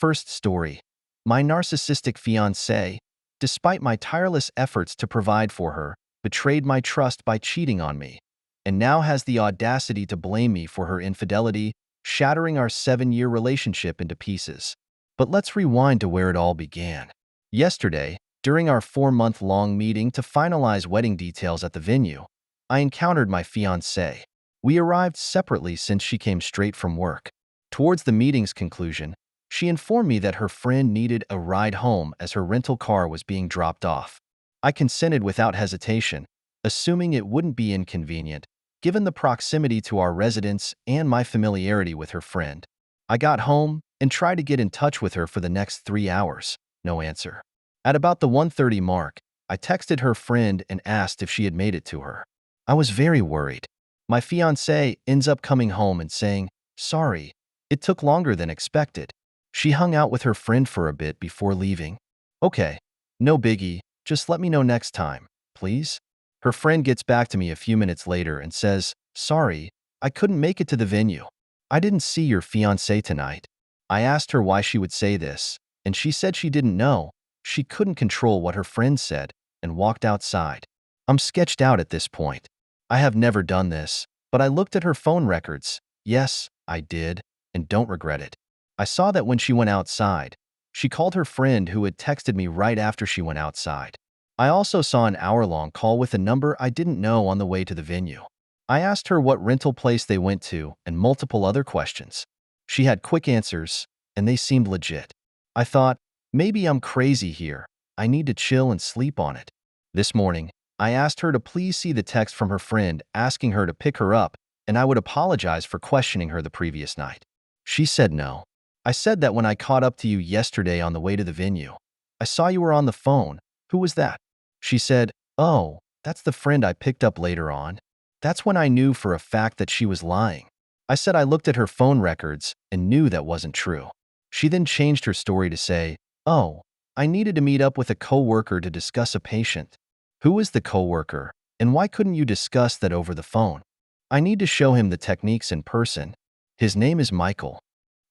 First story. My narcissistic fiancé, despite my tireless efforts to provide for her, betrayed my trust by cheating on me, and now has the audacity to blame me for her infidelity, shattering our 7-year relationship into pieces. But let's rewind to where it all began. Yesterday, during our 4-month-long meeting to finalize wedding details at the venue, I encountered my fiancé. We arrived separately since she came straight from work. Towards the meeting's conclusion, she informed me that her friend needed a ride home as her rental car was being dropped off. I consented without hesitation, assuming it wouldn't be inconvenient, given the proximity to our residence and my familiarity with her friend. I got home and tried to get in touch with her for the next 3 hours. No answer. At about the 1:30 mark, I texted her friend and asked if she had made it to her. I was very worried. My fiancé ends up coming home and saying, "Sorry, it took longer than expected." She hung out with her friend for a bit before leaving. "Okay, no biggie, just let me know next time, please." Her friend gets back to me a few minutes later and says, "Sorry, I couldn't make it to the venue. I didn't see your fiancé tonight." I asked her why she would say this, and she said she didn't know. She couldn't control what her friend said and walked outside. I'm sketched out at this point. I have never done this, but I looked at her phone records. Yes, I did, and don't regret it. I saw that when she went outside, she called her friend who had texted me right after she went outside. I also saw an hour-long call with a number I didn't know on the way to the venue. I asked her what rental place they went to and multiple other questions. She had quick answers, and they seemed legit. I thought, maybe I'm crazy here. I need to chill and sleep on it. This morning, I asked her to please see the text from her friend asking her to pick her up, and I would apologize for questioning her the previous night. She said no. I said that when I caught up to you yesterday on the way to the venue. I saw you were on the phone. Who was that? She said, "Oh, that's the friend I picked up later on." That's when I knew for a fact that she was lying. I said I looked at her phone records and knew that wasn't true. She then changed her story to say, "Oh, I needed to meet up with a coworker to discuss a patient." Who is the coworker, and why couldn't you discuss that over the phone? I need to show him the techniques in person. His name is Michael.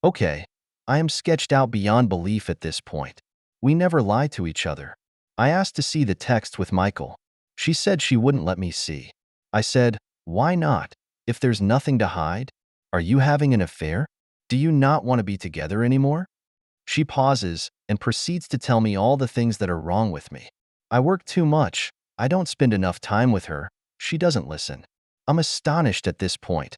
Okay, I am sketched out beyond belief at this point. We never lie to each other. I asked to see the text with Michael. She said she wouldn't let me see. I said, "Why not? If there's nothing to hide? Are you having an affair? Do you not want to be together anymore?" She pauses and proceeds to tell me all the things that are wrong with me. I work too much. I don't spend enough time with her. She doesn't listen. I'm astonished at this point.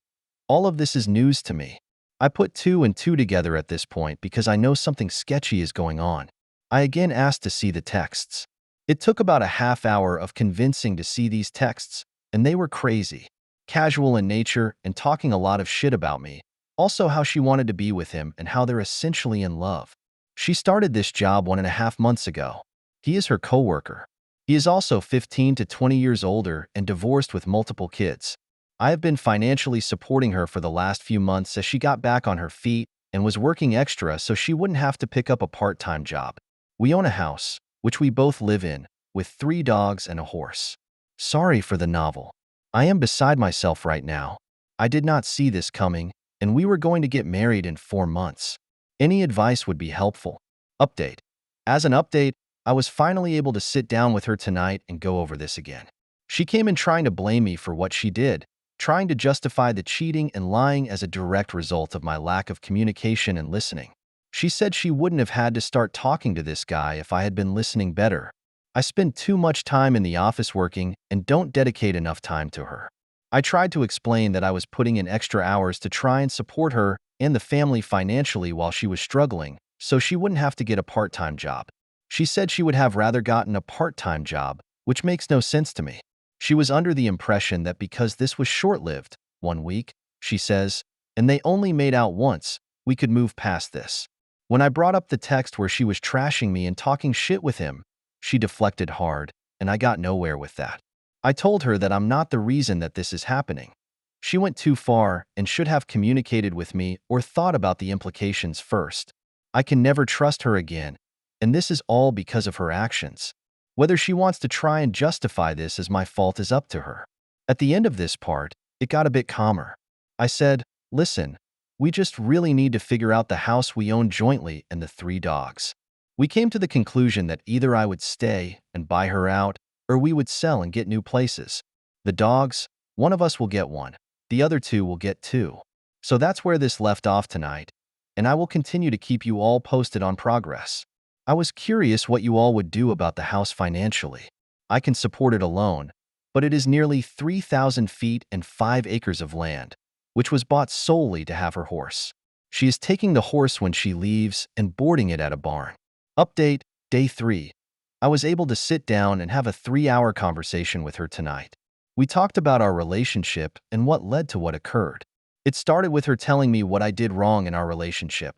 All of this is news to me. I put 2 and 2 together at this point because I know something sketchy is going on. I again asked to see the texts. It took about a half hour of convincing to see these texts, and they were crazy. Casual in nature and talking a lot of shit about me. Also how she wanted to be with him and how they're essentially in love. She started this job 1.5 months ago. He is her coworker. He is also 15 to 20 years older and divorced with multiple kids. I have been financially supporting her for the last few months as she got back on her feet and was working extra so she wouldn't have to pick up a part-time job. We own a house, which we both live in, with 3 dogs and a horse. Sorry for the novel. I am beside myself right now. I did not see this coming, and we were going to get married in 4 months. Any advice would be helpful. Update. As an update, I was finally able to sit down with her tonight and go over this again. She came in trying to blame me for what she did, trying to justify the cheating and lying as a direct result of my lack of communication and listening. She said she wouldn't have had to start talking to this guy if I had been listening better. I spend too much time in the office working and don't dedicate enough time to her. I tried to explain that I was putting in extra hours to try and support her and the family financially while she was struggling, so she wouldn't have to get a part-time job. She said she would have rather gotten a part-time job, which makes no sense to me. She was under the impression that because this was short-lived, 1 week, she says, and they only made out once, we could move past this. When I brought up the text where she was trashing me and talking shit with him, she deflected hard, and I got nowhere with that. I told her that I'm not the reason that this is happening. She went too far and should have communicated with me or thought about the implications first. I can never trust her again, and this is all because of her actions. Whether she wants to try and justify this as my fault is up to her. At the end of this part, it got a bit calmer. I said, "Listen, We just really need to figure out the house we own jointly and the 3 dogs. We came to the conclusion that either I would stay and buy her out, or we would sell and get new places. The dogs, one of us will get one, the other two will get two. So that's where this left off tonight, and I will continue to keep you all posted on progress. I was curious what you all would do about the house financially. I can support it alone, but it is nearly 3,000 feet and 5 acres of land, which was bought solely to have her horse. She is taking the horse when she leaves and boarding it at a barn. Update, Day 3. I was able to sit down and have a 3-hour conversation with her tonight. We talked about our relationship and what led to what occurred. It started with her telling me what I did wrong in our relationship.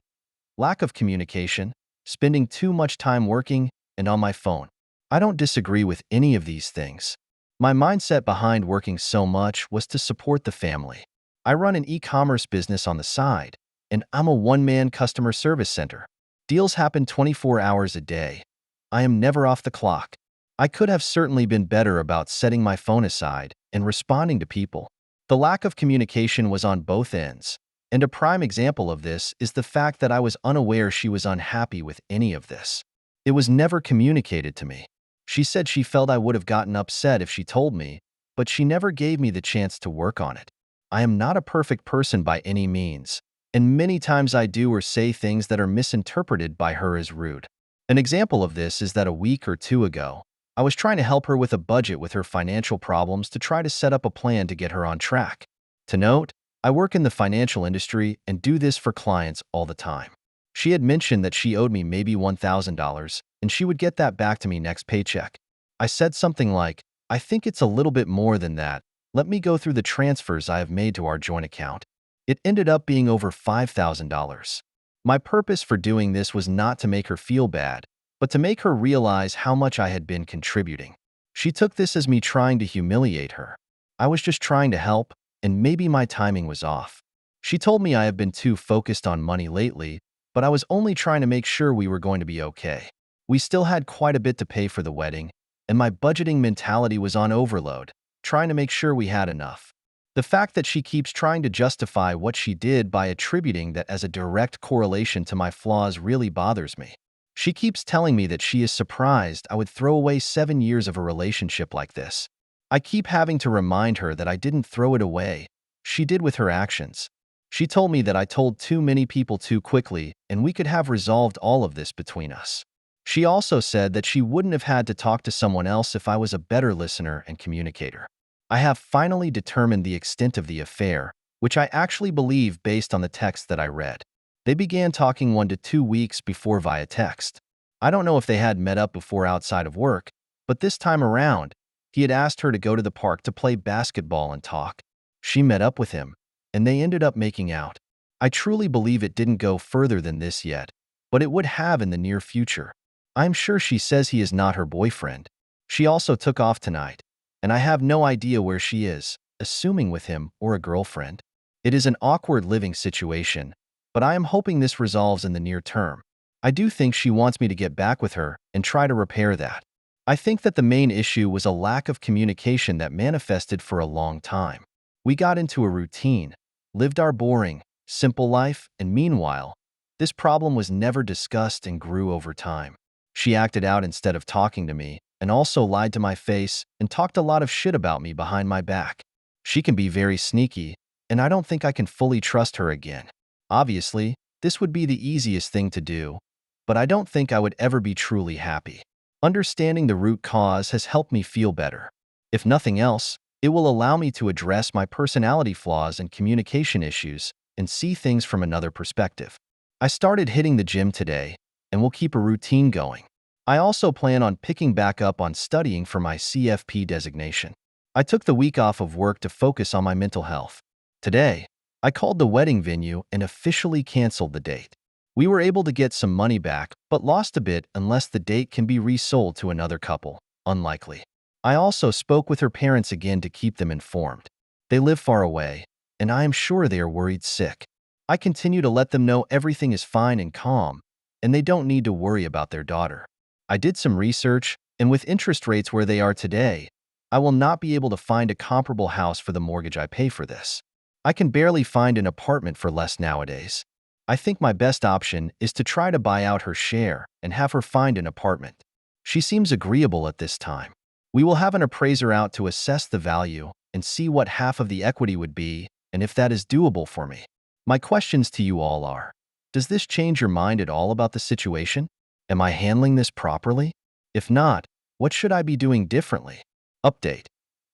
Lack of communication, spending too much time working, and on my phone. I don't disagree with any of these things. My mindset behind working so much was to support the family. I run an e-commerce business on the side, and I'm a one-man customer service center. Deals happen 24 hours a day. I am never off the clock. I could have certainly been better about setting my phone aside and responding to people. The lack of communication was on both ends, and a prime example of this is the fact that I was unaware she was unhappy with any of this. It was never communicated to me. She said she felt I would have gotten upset if she told me, but she never gave me the chance to work on it. I am not a perfect person by any means, and many times I do or say things that are misinterpreted by her as rude. An example of this is that a week or two ago, I was trying to help her with a budget with her financial problems to try to set up a plan to get her on track. To note, I work in the financial industry and do this for clients all the time. She had mentioned that she owed me maybe $1,000 and she would get that back to me next paycheck. I said something like, "I think it's a little bit more than that. Let me go through the transfers I have made to our joint account." It ended up being over $5,000. My purpose for doing this was not to make her feel bad, but to make her realize how much I had been contributing. She took this as me trying to humiliate her. I was just trying to help, and maybe my timing was off. She told me I have been too focused on money lately, but I was only trying to make sure we were going to be okay. We still had quite a bit to pay for the wedding, and my budgeting mentality was on overload, trying to make sure we had enough. The fact that she keeps trying to justify what she did by attributing that as a direct correlation to my flaws really bothers me. She keeps telling me that she is surprised I would throw away 7 years of a relationship like this. I keep having to remind her that I didn't throw it away. She did with her actions. She told me that I told too many people too quickly and we could have resolved all of this between us. She also said that she wouldn't have had to talk to someone else if I was a better listener and communicator. I have finally determined the extent of the affair, which I actually believe based on the text that I read. They began talking 1 to 2 weeks before via text. I don't know if they had met up before outside of work, but this time around, he had asked her to go to the park to play basketball and talk. She met up with him, and they ended up making out. I truly believe it didn't go further than this yet, but it would have in the near future. I'm sure she says he is not her boyfriend. She also took off tonight, and I have no idea where she is, assuming with him or a girlfriend. It is an awkward living situation, but I am hoping this resolves in the near term. I do think she wants me to get back with her and try to repair that. I think that the main issue was a lack of communication that manifested for a long time. We got into a routine, lived our boring, simple life, and meanwhile, this problem was never discussed and grew over time. She acted out instead of talking to me, and also lied to my face and talked a lot of shit about me behind my back. She can be very sneaky, and I don't think I can fully trust her again. Obviously, this would be the easiest thing to do, but I don't think I would ever be truly happy. Understanding the root cause has helped me feel better. If nothing else, it will allow me to address my personality flaws and communication issues and see things from another perspective. I started hitting the gym today, and will keep a routine going. I also plan on picking back up on studying for my CFP designation. I took the week off of work to focus on my mental health. Today, I called the wedding venue and officially canceled the date. We were able to get some money back, but lost a bit unless the date can be resold to another couple. Unlikely. I also spoke with her parents again to keep them informed. They live far away, and I am sure they are worried sick. I continue to let them know everything is fine and calm, and they don't need to worry about their daughter. I did some research, and with interest rates where they are today, I will not be able to find a comparable house for the mortgage I pay for this. I can barely find an apartment for less nowadays. I think my best option is to try to buy out her share and have her find an apartment. She seems agreeable at this time. We will have an appraiser out to assess the value and see what half of the equity would be and if that is doable for me. My questions to you all are, does this change your mind at all about the situation? Am I handling this properly? If not, what should I be doing differently? Update.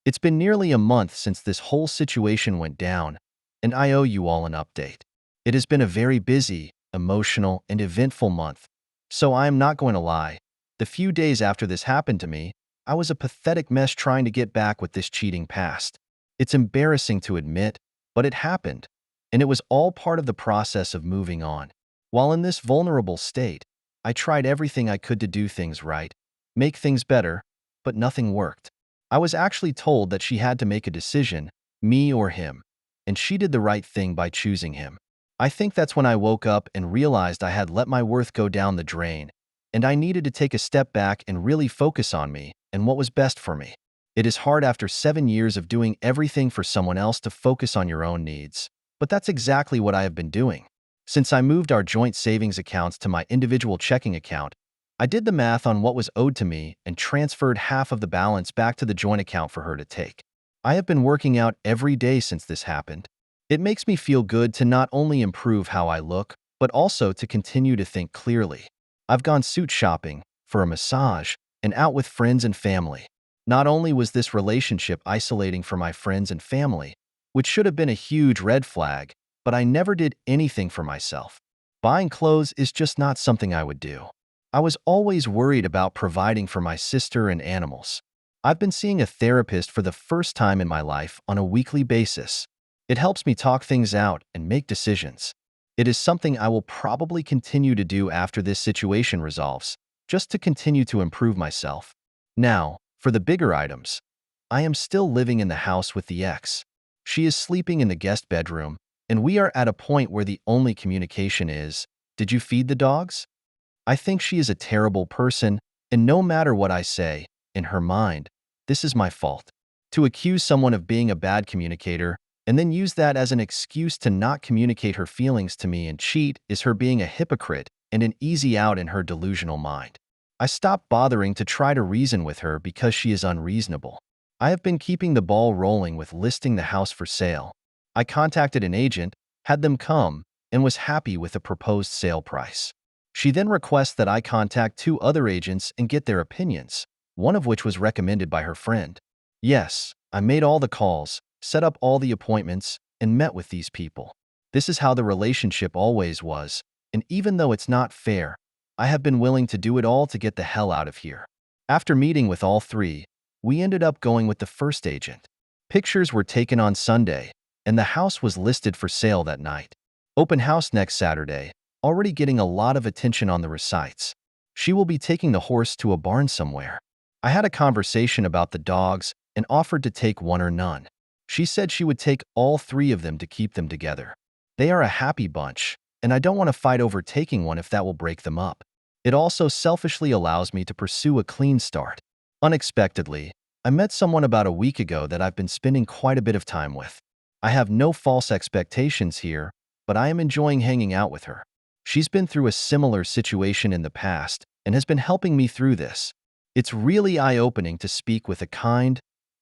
It's been nearly a month since this whole situation went down, and I owe you all an update. It has been a very busy, emotional, and eventful month, so I am not going to lie. The few days after this happened to me, I was a pathetic mess trying to get back with this cheating past. It's embarrassing to admit, but it happened, and it was all part of the process of moving on. While in this vulnerable state, I tried everything I could to do things right, make things better, but nothing worked. I was actually told that she had to make a decision, me or him, and she did the right thing by choosing him. I think that's when I woke up and realized I had let my worth go down the drain, and I needed to take a step back and really focus on me and what was best for me. It is hard after 7 years of doing everything for someone else to focus on your own needs, but that's exactly what I have been doing. Since I moved our joint savings accounts to my individual checking account, I did the math on what was owed to me and transferred half of the balance back to the joint account for her to take. I have been working out every day since this happened. It makes me feel good to not only improve how I look, but also to continue to think clearly. I've gone suit shopping, for a massage, and out with friends and family. Not only was this relationship isolating for my friends and family, which should have been a huge red flag, but I never did anything for myself. Buying clothes is just not something I would do. I was always worried about providing for my sister and animals. I've been seeing a therapist for the first time in my life on a weekly basis. It helps me talk things out and make decisions. It is something I will probably continue to do after this situation resolves, just to continue to improve myself. Now, for the bigger items, I am still living in the house with the ex. She is sleeping in the guest bedroom, and we are at a point where the only communication is, "Did you feed the dogs?" I think she is a terrible person, and no matter what I say, in her mind, this is my fault. To accuse someone of being a bad communicator and then use that as an excuse to not communicate her feelings to me and cheat is her being a hypocrite and an easy out in her delusional mind. I stopped bothering to try to reason with her because she is unreasonable. I have been keeping the ball rolling with listing the house for sale. I contacted an agent, had them come, and was happy with the proposed sale price. She then requests that I contact 2 other agents and get their opinions, one of which was recommended by her friend. Yes, I made all the calls, set up all the appointments, and met with these people. This is how the relationship always was, and even though it's not fair, I have been willing to do it all to get the hell out of here. After meeting with all 3, we ended up going with the first agent. Pictures were taken on Sunday, and the house was listed for sale that night. Open house next Saturday, already getting a lot of attention on the receipts. She will be taking the horse to a barn somewhere. I had a conversation about the dogs and offered to take one or none. She said she would take all 3 of them to keep them together. They are a happy bunch, and I don't want to fight over taking one if that will break them up. It also selfishly allows me to pursue a clean start. Unexpectedly, I met someone about a week ago that I've been spending quite a bit of time with. I have no false expectations here, but I am enjoying hanging out with her. She's been through a similar situation in the past and has been helping me through this. It's really eye-opening to speak with a kind,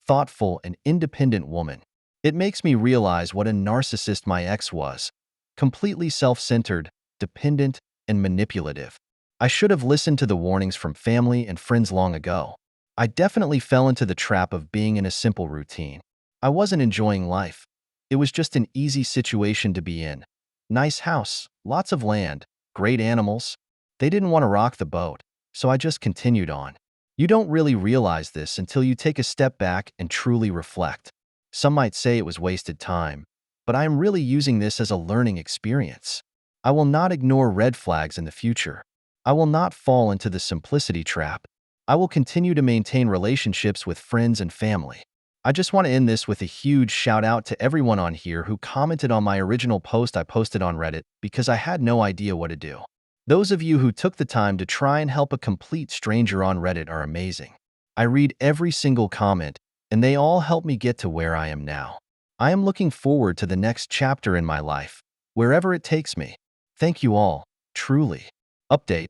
thoughtful, and independent woman. It makes me realize what a narcissist my ex was, completely self-centered, dependent, and manipulative. I should have listened to the warnings from family and friends long ago. I definitely fell into the trap of being in a simple routine. I wasn't enjoying life. It was just an easy situation to be in. Nice house, lots of land, great animals. They didn't want to rock the boat, so I just continued on. You don't really realize this until you take a step back and truly reflect. Some might say it was wasted time, but I am really using this as a learning experience. I will not ignore red flags in the future. I will not fall into the simplicity trap. I will continue to maintain relationships with friends and family. I just want to end this with a huge shout out to everyone on here who commented on my original post I posted on Reddit because I had no idea what to do. Those of you who took the time to try and help a complete stranger on Reddit are amazing. I read every single comment, and they all help me get to where I am now. I am looking forward to the next chapter in my life, wherever it takes me. Thank you all, truly. Update.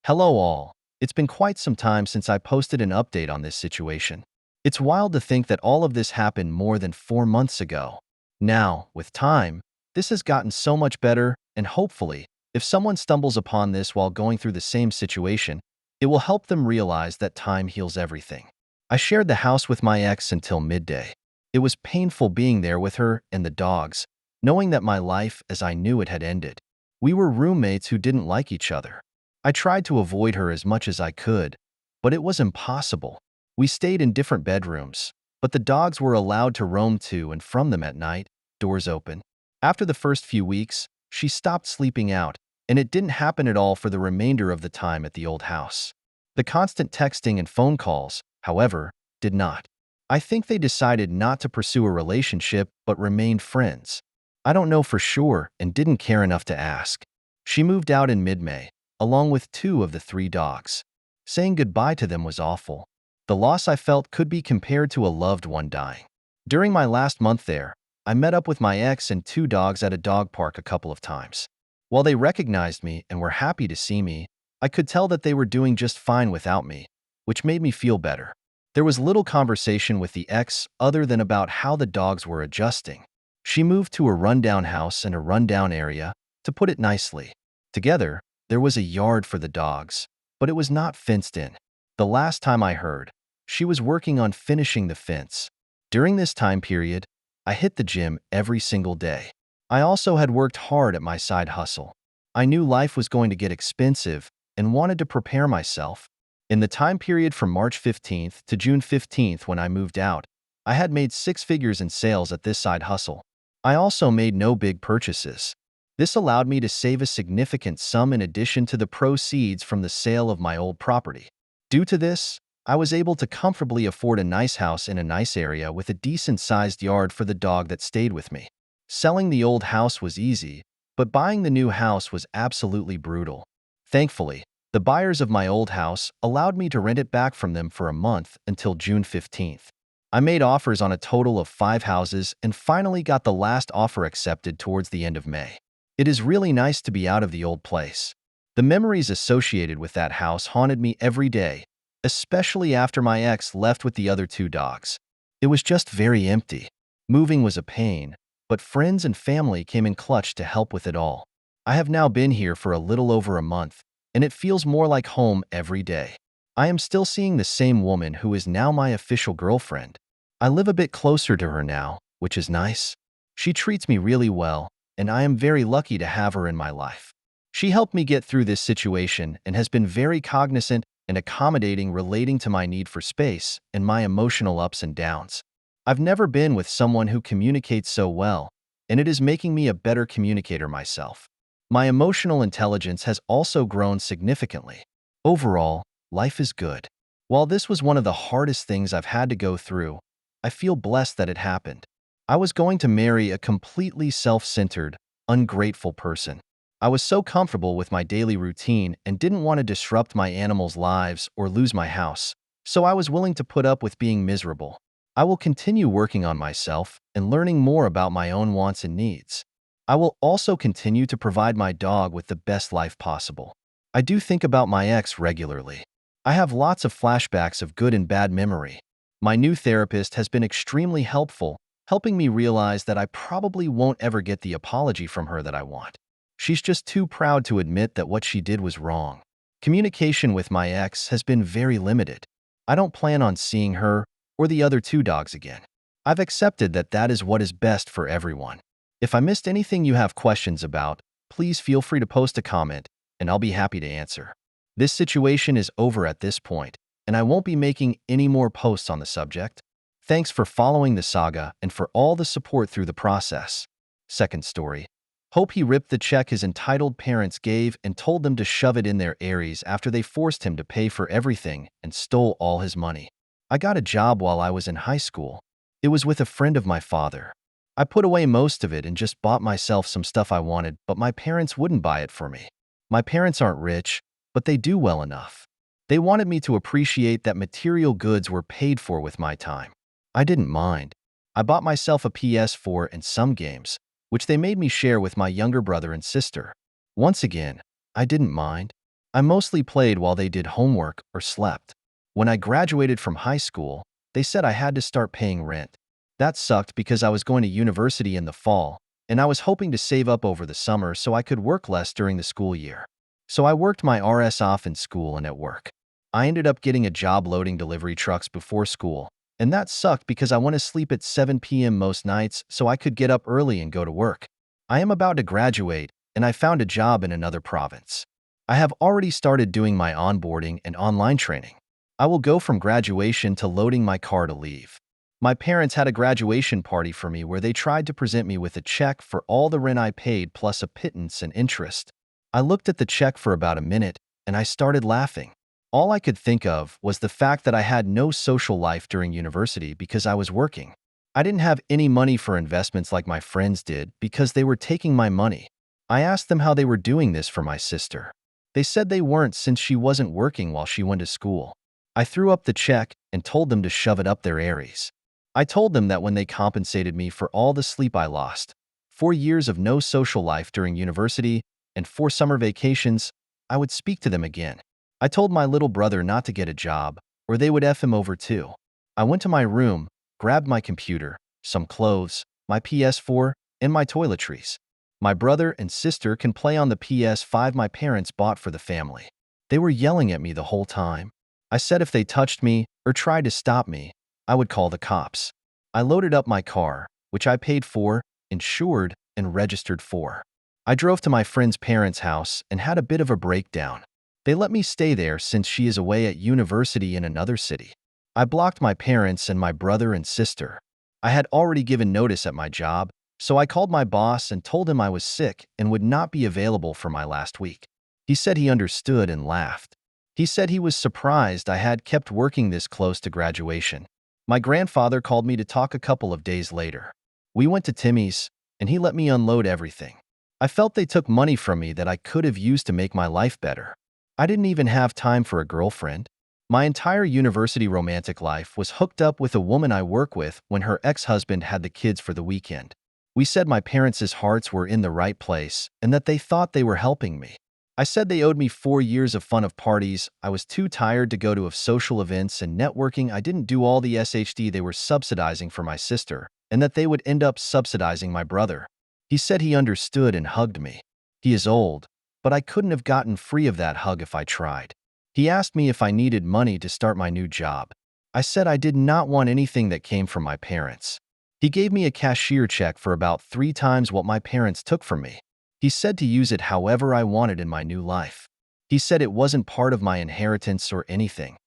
Hello all. It's been quite some time since I posted an update on this situation. It's wild to think that all of this happened more than 4 months ago. Now, with time, this has gotten so much better, and hopefully, if someone stumbles upon this while going through the same situation, it will help them realize that time heals everything. I shared the house with my ex until midday. It was painful being there with her and the dogs, knowing that my life as I knew it had ended. We were roommates who didn't like each other. I tried to avoid her as much as I could, but it was impossible. We stayed in different bedrooms, but the dogs were allowed to roam to and from them at night, doors open. After the first few weeks, she stopped sleeping out, and it didn't happen at all for the remainder of the time at the old house. The constant texting and phone calls, however, did not. I think they decided not to pursue a relationship but remained friends. I don't know for sure and didn't care enough to ask. She moved out in mid-May, along with 2 of the 3 dogs. Saying goodbye to them was awful. The loss I felt could be compared to a loved one dying. During my last month there, I met up with my ex and 2 dogs at a dog park a couple of times. While they recognized me and were happy to see me, I could tell that they were doing just fine without me, which made me feel better. There was little conversation with the ex other than about how the dogs were adjusting. She moved to a rundown house in a rundown area, to put it nicely. Together, there was a yard for the dogs, but it was not fenced in. The last time I heard, she was working on finishing the fence. During this time period, I hit the gym every single day. I also had worked hard at my side hustle. I knew life was going to get expensive and wanted to prepare myself. In the time period from March 15th to June 15th when I moved out, I had made 6 figures in sales at this side hustle. I also made no big purchases. This allowed me to save a significant sum in addition to the proceeds from the sale of my old property. Due to this, I was able to comfortably afford a nice house in a nice area with a decent-sized yard for the dog that stayed with me. Selling the old house was easy, but buying the new house was absolutely brutal. Thankfully, the buyers of my old house allowed me to rent it back from them for a month until June 15th. I made offers on a total of 5 houses and finally got the last offer accepted towards the end of May. It is really nice to be out of the old place. The memories associated with that house haunted me every day, especially after my ex left with the other 2 dogs. It was just very empty. Moving was a pain, but friends and family came in clutch to help with it all. I have now been here for a little over a month, and it feels more like home every day. I am still seeing the same woman who is now my official girlfriend. I live a bit closer to her now, which is nice. She treats me really well, and I am very lucky to have her in my life. She helped me get through this situation and has been very cognizant and accommodating relating to my need for space and my emotional ups and downs. I've never been with someone who communicates so well, and it is making me a better communicator myself. My emotional intelligence has also grown significantly. Overall, life is good. While this was one of the hardest things I've had to go through, I feel blessed that it happened. I was going to marry a completely self-centered, ungrateful person. I was so comfortable with my daily routine and didn't want to disrupt my animals' lives or lose my house, so I was willing to put up with being miserable. I will continue working on myself and learning more about my own wants and needs. I will also continue to provide my dog with the best life possible. I do think about my ex regularly. I have lots of flashbacks of good and bad memory. My new therapist has been extremely helpful, helping me realize that I probably won't ever get the apology from her that I want. She's just too proud to admit that what she did was wrong. Communication with my ex has been very limited. I don't plan on seeing her or the other 2 dogs again. I've accepted that that is what is best for everyone. If I missed anything you have questions about, please feel free to post a comment, and I'll be happy to answer. This situation is over at this point, and I won't be making any more posts on the subject. Thanks for following the saga and for all the support through the process. Second story. Hope he ripped the check his entitled parents gave and told them to shove it in their Aries after they forced him to pay for everything and stole all his money. I got a job while I was in high school. It was with a friend of my father. I put away most of it and just bought myself some stuff I wanted, but my parents wouldn't buy it for me. My parents aren't rich, but they do well enough. They wanted me to appreciate that material goods were paid for with my time. I didn't mind. I bought myself a PS4 and some games, which they made me share with my younger brother and sister. Once again, I didn't mind. I mostly played while they did homework or slept. When I graduated from high school, they said I had to start paying rent. That sucked because I was going to university in the fall, and I was hoping to save up over the summer so I could work less during the school year. So I worked my RS off in school and at work. I ended up getting a job loading delivery trucks before school, and that sucked because I want to sleep at 7 p.m. most nights so I could get up early and go to work. I am about to graduate, and I found a job in another province. I have already started doing my onboarding and online training. I will go from graduation to loading my car to leave. My parents had a graduation party for me where they tried to present me with a check for all the rent I paid plus a pittance and interest. I looked at the check for about a minute, and I started laughing. All I could think of was the fact that I had no social life during university because I was working. I didn't have any money for investments like my friends did because they were taking my money. I asked them how they were doing this for my sister. They said they weren't since she wasn't working while she went to school. I threw up the check and told them to shove it up their areas. I told them that when they compensated me for all the sleep I lost, 4 years of no social life during university, and 4 summer vacations, I would speak to them again. I told my little brother not to get a job, or they would F him over too. I went to my room, grabbed my computer, some clothes, my PS4, and my toiletries. My brother and sister can play on the PS5 my parents bought for the family. They were yelling at me the whole time. I said if they touched me or tried to stop me, I would call the cops. I loaded up my car, which I paid for, insured, and registered for. I drove to my friend's parents' house and had a bit of a breakdown. They let me stay there since she is away at university in another city. I blocked my parents and my brother and sister. I had already given notice at my job, so I called my boss and told him I was sick and would not be available for my last week. He said he understood and laughed. He said he was surprised I had kept working this close to graduation. My grandfather called me to talk a couple of days later. We went to Timmy's, and he let me unload everything. I felt they took money from me that I could have used to make my life better. I didn't even have time for a girlfriend. My entire university romantic life was hooked up with a woman I work with when her ex-husband had the kids for the weekend. We said my parents' hearts were in the right place and that they thought they were helping me. I said they owed me 4 years of fun of parties, I was too tired to go to social events and networking, I didn't do all the SHD they were subsidizing for my sister, and that they would end up subsidizing my brother. He said he understood and hugged me. He is old, but I couldn't have gotten free of that hug if I tried. He asked me if I needed money to start my new job. I said I did not want anything that came from my parents. He gave me a cashier check for about 3 times what my parents took from me. He said to use it however I wanted in my new life. He said it wasn't part of my inheritance or anything.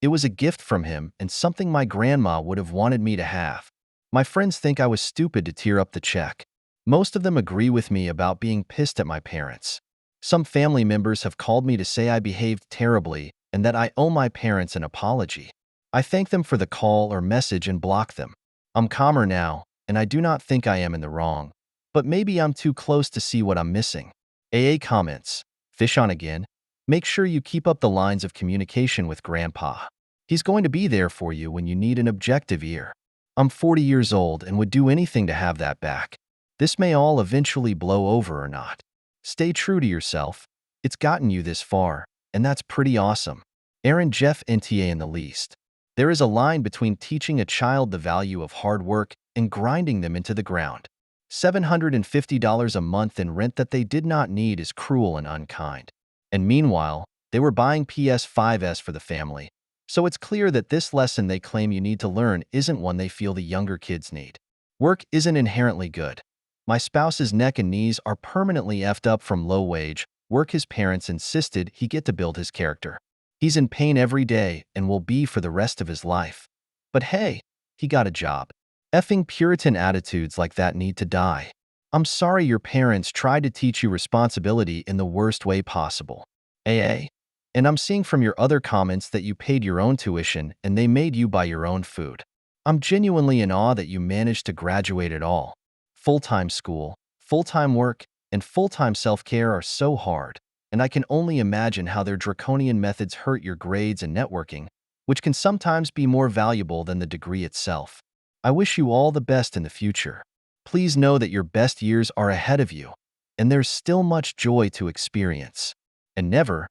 It was a gift from him and something my grandma would have wanted me to have. My friends think I was stupid to tear up the check. Most of them agree with me about being pissed at my parents. Some family members have called me to say I behaved terribly and that I owe my parents an apology. I thank them for the call or message and block them. I'm calmer now, and I do not think I am in the wrong. But maybe I'm too close to see what I'm missing. AA comments, fish on again. Make sure you keep up the lines of communication with Grandpa. He's going to be there for you when you need an objective ear. I'm 40 years old and would do anything to have that back. This may all eventually blow over or not. Stay true to yourself. It's gotten you this far, and that's pretty awesome. Aaron Jeff NTA in the least. There is a line between teaching a child the value of hard work and grinding them into the ground. $750 a month in rent that they did not need is cruel and unkind. And meanwhile, they were buying PS5s for the family. So it's clear that this lesson they claim you need to learn isn't one they feel the younger kids need. Work isn't inherently good. My spouse's neck and knees are permanently effed up from low wage work his parents insisted he get to build his character. He's in pain every day and will be for the rest of his life. But hey, he got a job. Effing Puritan attitudes like that need to die. I'm sorry your parents tried to teach you responsibility in the worst way possible. AA. And I'm seeing from your other comments that you paid your own tuition and they made you buy your own food. I'm genuinely in awe that you managed to graduate at all. Full-time school, full-time work, and full-time self-care are so hard, and I can only imagine how their draconian methods hurt your grades and networking, which can sometimes be more valuable than the degree itself. I wish you all the best in the future. Please know that your best years are ahead of you, and there's still much joy to experience. And never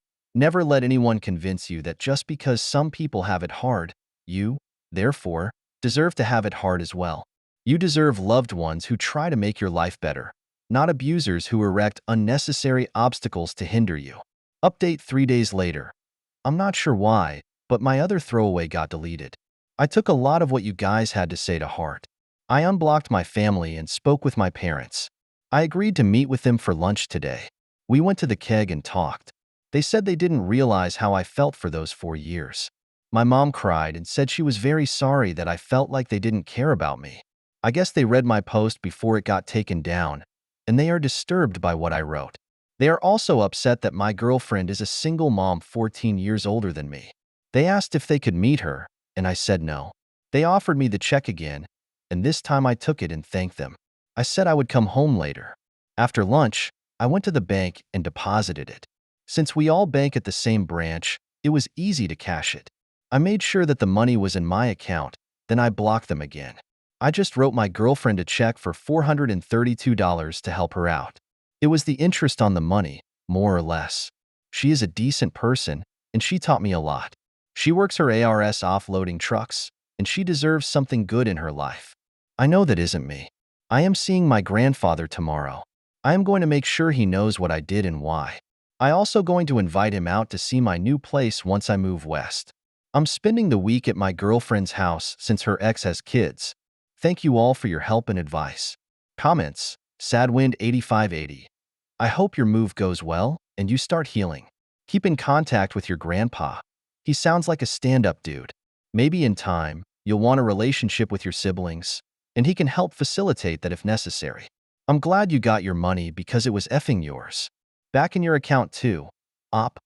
let anyone convince you that just because some people have it hard, you, therefore, deserve to have it hard as well. You deserve loved ones who try to make your life better, not abusers who erect unnecessary obstacles to hinder you. Update 3 days later. I'm not sure why, but my other throwaway got deleted. I took a lot of what you guys had to say to heart. I unblocked my family and spoke with my parents. I agreed to meet with them for lunch today. We went to the keg and talked. They said they didn't realize how I felt for those 4 years. My mom cried and said she was very sorry that I felt like they didn't care about me. I guess they read my post before it got taken down, and they are disturbed by what I wrote. They are also upset that my girlfriend is a single mom 14 years older than me. They asked if they could meet her, and I said no. They offered me the check again, and this time I took it and thanked them. I said I would come home later. After lunch, I went to the bank and deposited it. Since we all bank at the same branch, it was easy to cash it. I made sure that the money was in my account, then I blocked them again. I just wrote my girlfriend a check for $432 to help her out. It was the interest on the money, more or less. She is a decent person, and she taught me a lot. She works her ARS offloading trucks, and she deserves something good in her life. I know that isn't me. I am seeing my grandfather tomorrow. I am going to make sure he knows what I did and why. I also going to invite him out to see my new place once I move west. I'm spending the week at my girlfriend's house since her ex has kids. Thank you all for your help and advice. Comments, Sadwind8580. I hope your move goes well and you start healing. Keep in contact with your grandpa. He sounds like a stand-up dude. Maybe in time, you'll want a relationship with your siblings, and he can help facilitate that if necessary. I'm glad you got your money because it was effing yours. Back in your account too. Op.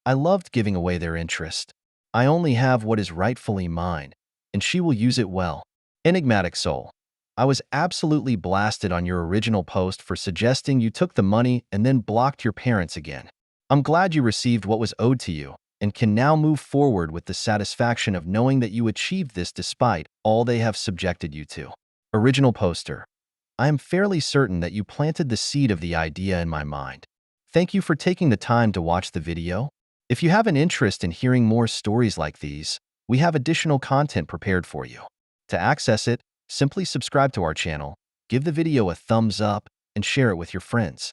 I loved giving away their interest. I only have what is rightfully mine, and she will use it well. Enigmatic Soul. I was absolutely blasted on your original post for suggesting you took the money and then blocked your parents again. I'm glad you received what was owed to you and can now move forward with the satisfaction of knowing that you achieved this despite all they have subjected you to. Original poster. I am fairly certain that you planted the seed of the idea in my mind. Thank you for taking the time to watch the video. If you have an interest in hearing more stories like these, we have additional content prepared for you. To access it, simply subscribe to our channel, give the video a thumbs up, and share it with your friends.